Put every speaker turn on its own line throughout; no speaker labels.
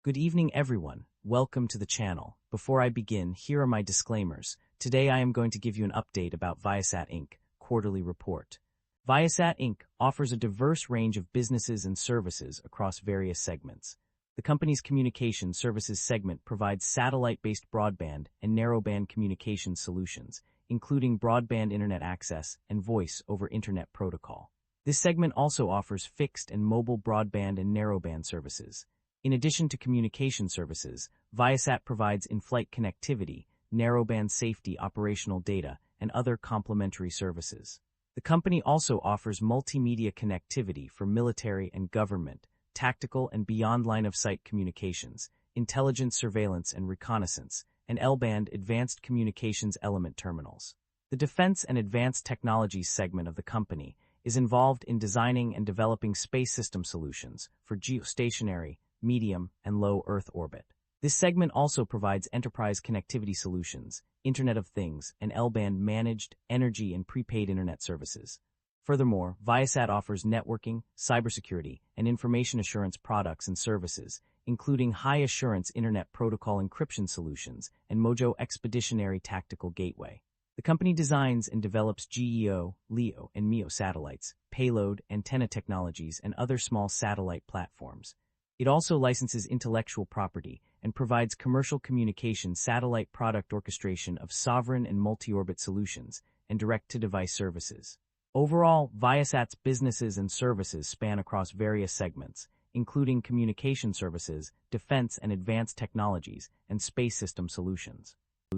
Good evening, everyone. Welcome to the channel. Before I begin, here are my disclaimers. Today I am going to give you an update about VIASAT Inc. quarterly report. VIASAT Inc. offers a diverse range of businesses and services across various segments. The company's communication services segment provides satellite-based broadband and narrowband communication solutions, including broadband internet access and voice over internet protocol. This segment also offers fixed and mobile broadband and narrowband services. In addition to communication services, VIASAT provides in-flight connectivity, narrowband safety operational data, and other complementary services. The company also offers multimedia connectivity for military and government, tactical and beyond line-of-sight communications, intelligence surveillance and reconnaissance, and L-band advanced communications element terminals. The Defense and Advanced Technologies segment of the company is involved in designing and developing space system solutions for geostationary, medium, and low Earth orbit. This segment also provides enterprise connectivity solutions, Internet of Things, and L-band managed, energy, and prepaid internet services. Furthermore, VIASAT offers networking, cybersecurity, and information assurance products and services, including high-assurance Internet Protocol encryption solutions and Mojo Expeditionary Tactical Gateway. The company designs and develops GEO, LEO, and MEO satellites, payload, antenna technologies, and other small satellite platforms. It also licenses intellectual property and provides commercial communication satellite product orchestration of sovereign and multi-orbit solutions and direct-to-device services. Overall, VIASAT's businesses and services span across various segments, including communication services, defense and advanced technologies, and space system solutions.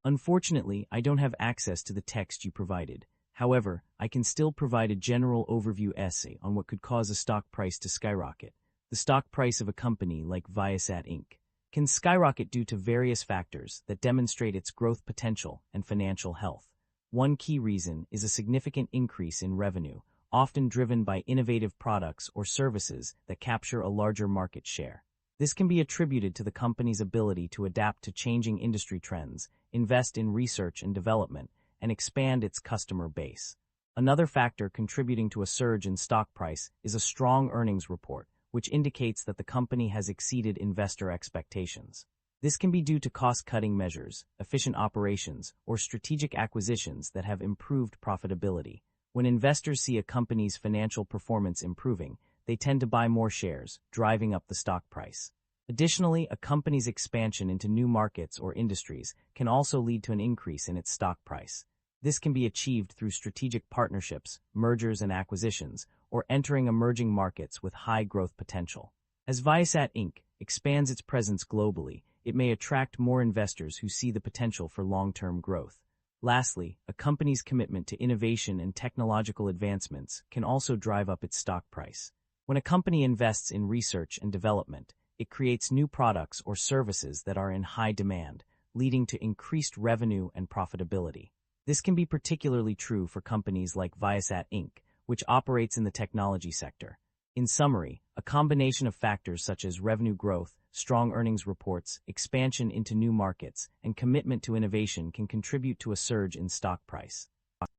Unfortunately, I don't have access to the text you provided. However, I can still provide a general overview essay on what could cause a stock price to skyrocket. The stock price of a company like VIASAT Inc. can skyrocket due to various factors that demonstrate its growth potential and financial health. One key reason is a significant increase in revenue, often driven by innovative products or services that capture a larger market share. This can be attributed to the company's ability to adapt to changing industry trends, invest in research and development, and expand its customer base. Another factor contributing to a surge in stock price is a strong earnings report, which indicates that the company has exceeded investor expectations. This can be due to cost-cutting measures, efficient operations, or strategic acquisitions that have improved profitability. When investors see a company's financial performance improving, they tend to buy more shares, driving up the stock price. Additionally, a company's expansion into new markets or industries can also lead to an increase in its stock price. This can be achieved through strategic partnerships, mergers and acquisitions, or entering emerging markets with high growth potential. As VIASAT Inc. expands its presence globally, it may attract more investors who see the potential for long-term growth. Lastly, a company's commitment to innovation and technological advancements can also drive up its stock price. When a company invests in research and development, it creates new products or services that are in high demand, leading to increased revenue and profitability. This can be particularly true for companies like VIASAT Inc., which operates in the technology sector. In summary, a combination of factors such as revenue growth, strong earnings reports, expansion into new markets, and commitment to innovation can contribute to a surge in stock price.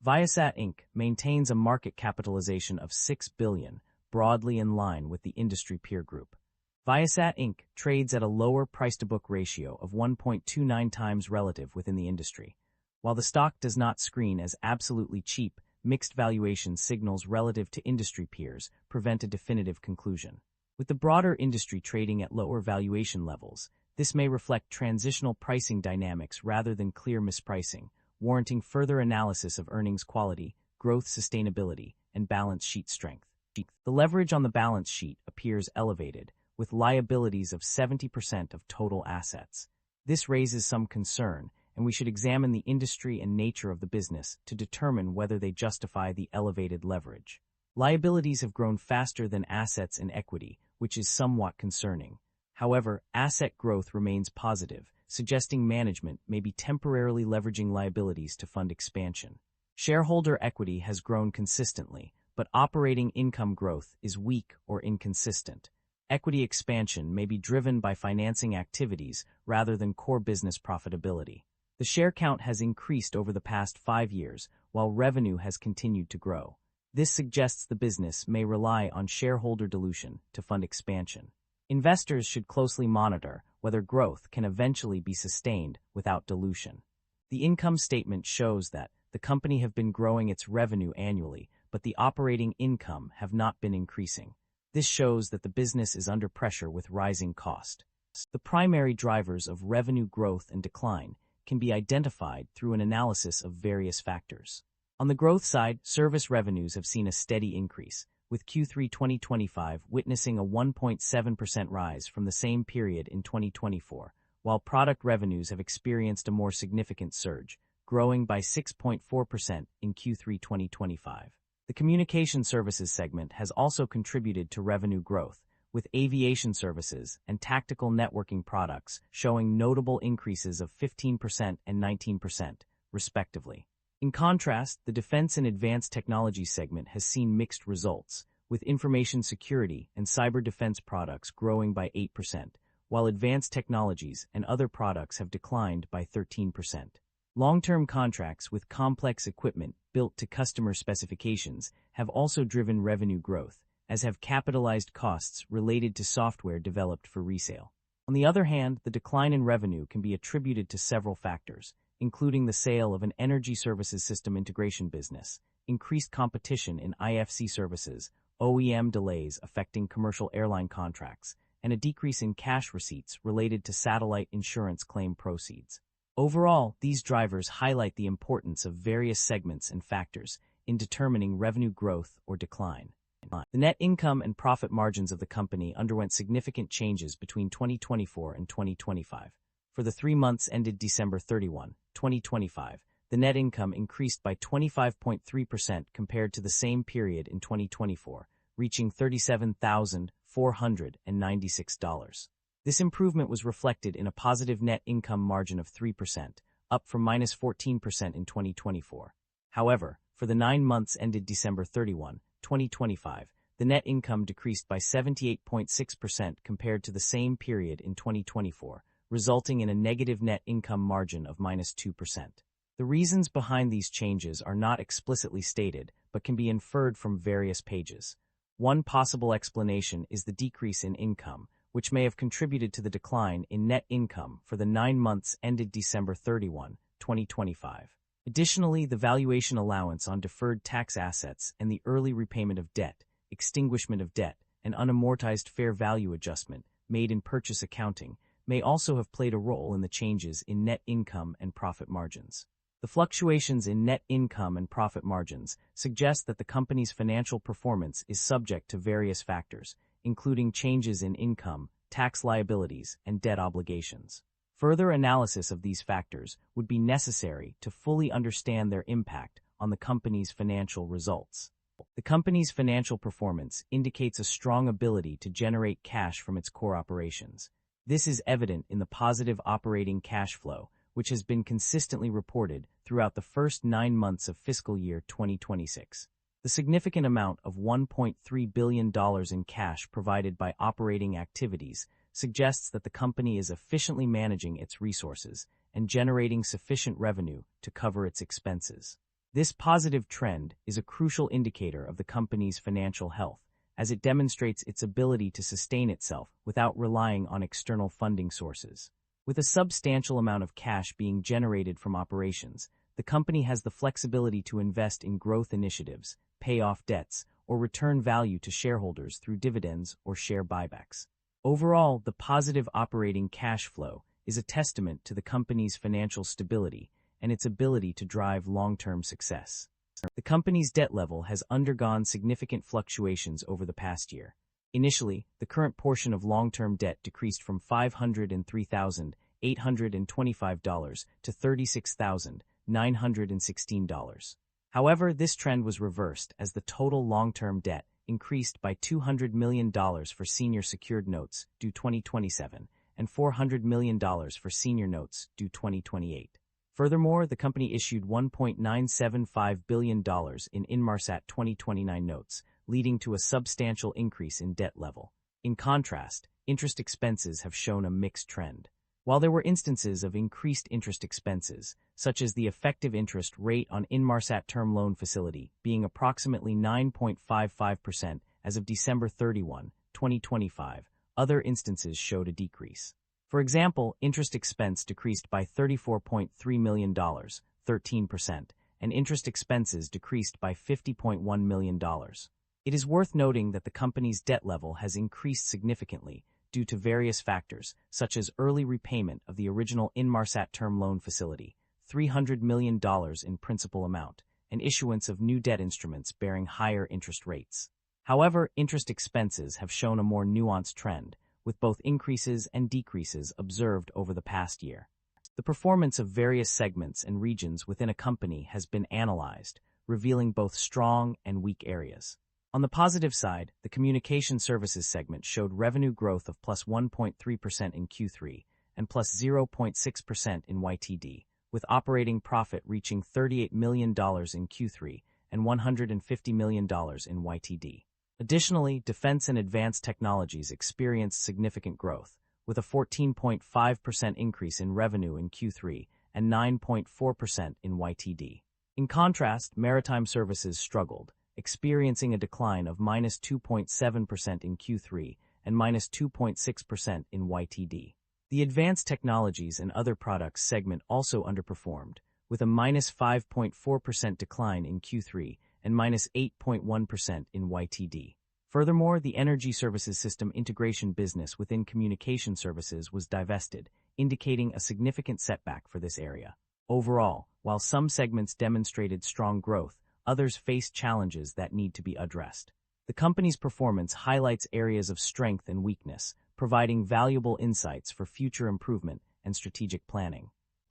VIASAT Inc. maintains a market capitalization of $6 billion, broadly in line with the industry peer group. VIASAT Inc. trades at a lower price-to-book ratio of 1.29 times relative within the industry. While the stock does not screen as absolutely cheap, mixed valuation signals relative to industry peers prevent a definitive conclusion. With the broader industry trading at lower valuation levels, this may reflect transitional pricing dynamics rather than clear mispricing, warranting further analysis of earnings quality, growth sustainability, and balance sheet strength. The leverage on the balance sheet appears elevated, with liabilities of 70% of total assets. This raises some concern, and we should examine the industry and nature of the business to determine whether they justify the elevated leverage. Liabilities have grown faster than assets and equity, which is somewhat concerning. However, asset growth remains positive, suggesting management may be temporarily leveraging liabilities to fund expansion. Shareholder equity has grown consistently, but operating income growth is weak or inconsistent. Equity expansion may be driven by financing activities rather than core business profitability. The share count has increased over the past 5 years, while revenue has continued to grow. This suggests the business may rely on shareholder dilution to fund expansion. Investors should closely monitor whether growth can eventually be sustained without dilution. The income statement shows that the company have been growing its revenue annually, but the operating income have not been increasing. This shows that the business is under pressure with rising cost. The primary drivers of revenue growth and decline can be identified through an analysis of various factors. On the growth side, service revenues have seen a steady increase, with Q3 2025 witnessing a 1.7% rise from the same period in 2024, while product revenues have experienced a more significant surge, growing by 6.4% in Q3 2025. The communication services segment has also contributed to revenue growth, with aviation services and tactical networking products showing notable increases of 15% and 19%, respectively. In contrast, the defense and advanced technology segment has seen mixed results, with information security and cyber defense products growing by 8%, while advanced technologies and other products have declined by 13%. Long-term contracts with complex equipment built to customer specifications have also driven revenue growth, as have capitalized costs related to software developed for resale. On the other hand, the decline in revenue can be attributed to several factors, including the sale of an energy services system integration business, increased competition in IFC services, OEM delays affecting commercial airline contracts, and a decrease in cash receipts related to satellite insurance claim proceeds. Overall, these drivers highlight the importance of various segments and factors in determining revenue growth or decline. The net income and profit margins of the company underwent significant changes between 2024 and 2025. For the 3 months ended December 31, 2025, the net income increased by 25.3% compared to the same period in 2024, reaching $37,496. This improvement was reflected in a positive net income margin of 3%, up from -14% in 2024. However, for the 9 months ended December 31, 2025, the net income decreased by 78.6% compared to the same period in 2024, resulting in a negative net income margin of -2%. The reasons behind these changes are not explicitly stated, but can be inferred from various pages. One possible explanation is the decrease in income, which may have contributed to the decline in net income for the 9 months ended December 31, 2025. Additionally, the valuation allowance on deferred tax assets and the early repayment of debt, extinguishment of debt, and unamortized fair value adjustment made in purchase accounting may also have played a role in the changes in net income and profit margins. The fluctuations in net income and profit margins suggest that the company's financial performance is subject to various factors, including changes in income, tax liabilities, and debt obligations. Further analysis of these factors would be necessary to fully understand their impact on the company's financial results. The company's financial performance indicates a strong ability to generate cash from its core operations. This is evident in the positive operating cash flow, which has been consistently reported throughout the first 9 months of fiscal year 2026. The significant amount of $1.3 billion in cash provided by operating activities suggests that the company is efficiently managing its resources and generating sufficient revenue to cover its expenses. This positive trend is a crucial indicator of the company's financial health, as it demonstrates its ability to sustain itself without relying on external funding sources. With a substantial amount of cash being generated from operations, the company has the flexibility to invest in growth initiatives, pay off debts, or return value to shareholders through dividends or share buybacks. Overall, the positive operating cash flow is a testament to the company's financial stability and its ability to drive long-term success. The company's debt level has undergone significant fluctuations over the past year. Initially, the current portion of long-term debt decreased from $503,825 to $36,916. However, this trend was reversed as the total long-term debt increased by $200 million for senior secured notes due 2027 and $400 million for senior notes due 2028. Furthermore, the company issued $1.975 billion in Inmarsat 2029 notes, leading to a substantial increase in debt level. In contrast, interest expenses have shown a mixed trend. While there were instances of increased interest expenses, such as the effective interest rate on Inmarsat term loan facility being approximately 9.55% as of December 31, 2025, other instances showed a decrease. For example, interest expense decreased by $34.3 million, 13%, and interest expenses decreased by $50.1 million. It is worth noting that the company's debt level has increased significantly due to various factors, such as early repayment of the original Inmarsat term loan facility, $300 million in principal amount, and issuance of new debt instruments bearing higher interest rates. However, interest expenses have shown a more nuanced trend, with both increases and decreases observed over the past year. The performance of various segments and regions within a company has been analyzed, revealing both strong and weak areas. On the positive side, the communication services segment showed revenue growth of plus 1.3% in Q3 and plus 0.6% in YTD, with operating profit reaching $38 million in Q3 and $150 million in YTD. Additionally, defense and advanced technologies experienced significant growth, with a 14.5% increase in revenue in Q3 and 9.4% in YTD. In contrast, maritime services struggled, experiencing a decline of minus 2.7% in Q3 and minus 2.6% in YTD. The advanced technologies and other products segment also underperformed, with a minus 5.4% decline in Q3 and minus 8.1% in YTD. Furthermore, the energy services system integration business within communication services was divested, indicating a significant setback for this area. Overall, while some segments demonstrated strong growth, others faced challenges that need to be addressed. The company's performance highlights areas of strength and weakness, providing valuable insights for future improvement and strategic planning.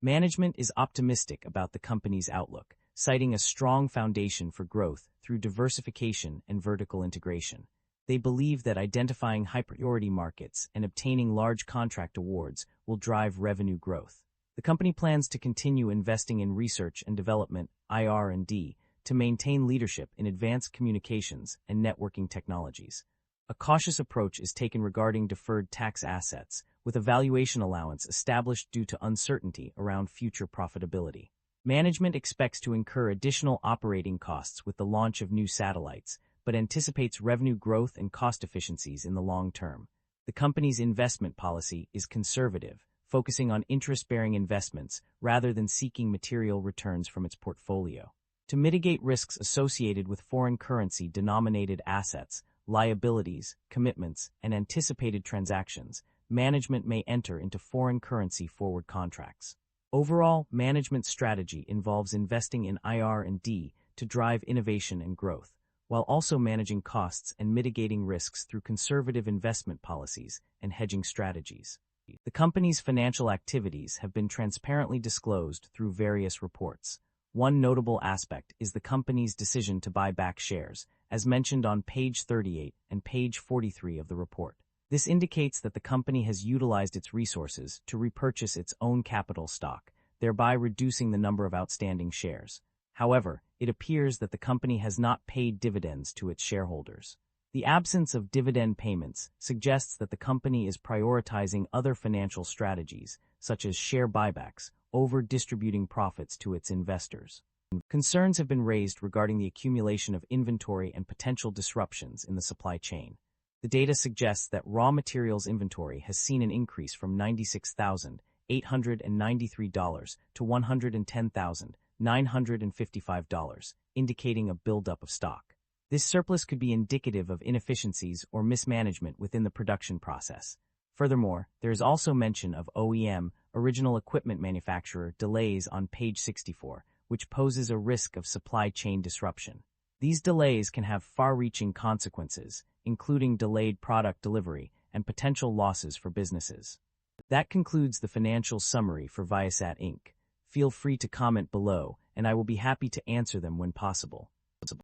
Management is optimistic about the company's outlook, citing a strong foundation for growth through diversification and vertical integration. They believe that identifying high-priority markets and obtaining large contract awards will drive revenue growth. The company plans to continue investing in research and development, IR&D, to maintain leadership in advanced communications and networking technologies. A cautious approach is taken regarding deferred tax assets, with a valuation allowance established due to uncertainty around future profitability. Management expects to incur additional operating costs with the launch of new satellites, but anticipates revenue growth and cost efficiencies in the long term. The company's investment policy is conservative, focusing on interest-bearing investments rather than seeking material returns from its portfolio. To mitigate risks associated with foreign currency-denominated assets, liabilities, commitments, and anticipated transactions, management may enter into foreign currency forward contracts. Overall, management strategy involves investing in IR&D to drive innovation and growth, while also managing costs and mitigating risks through conservative investment policies and hedging strategies. The company's financial activities have been transparently disclosed through various reports. One notable aspect is the company's decision to buy back shares, as mentioned on page 38 and page 43 of the report. This indicates that the company has utilized its resources to repurchase its own capital stock, thereby reducing the number of outstanding shares. However, it appears that the company has not paid dividends to its shareholders. The absence of dividend payments suggests that the company is prioritizing other financial strategies, such as share buybacks, over distributing profits to its investors. Concerns have been raised regarding the accumulation of inventory and potential disruptions in the supply chain. The data suggests that raw materials inventory has seen an increase from $96,893 to $110,955, indicating a buildup of stock. This surplus could be indicative of inefficiencies or mismanagement within the production process. Furthermore, there is also mention of OEM, original equipment manufacturer, delays on page 64, which poses a risk of supply chain disruption. These delays can have far-reaching consequences, including delayed product delivery and potential losses for businesses. That concludes the financial summary for VIASAT Inc. Feel free to comment below, and I will be happy to answer them when possible.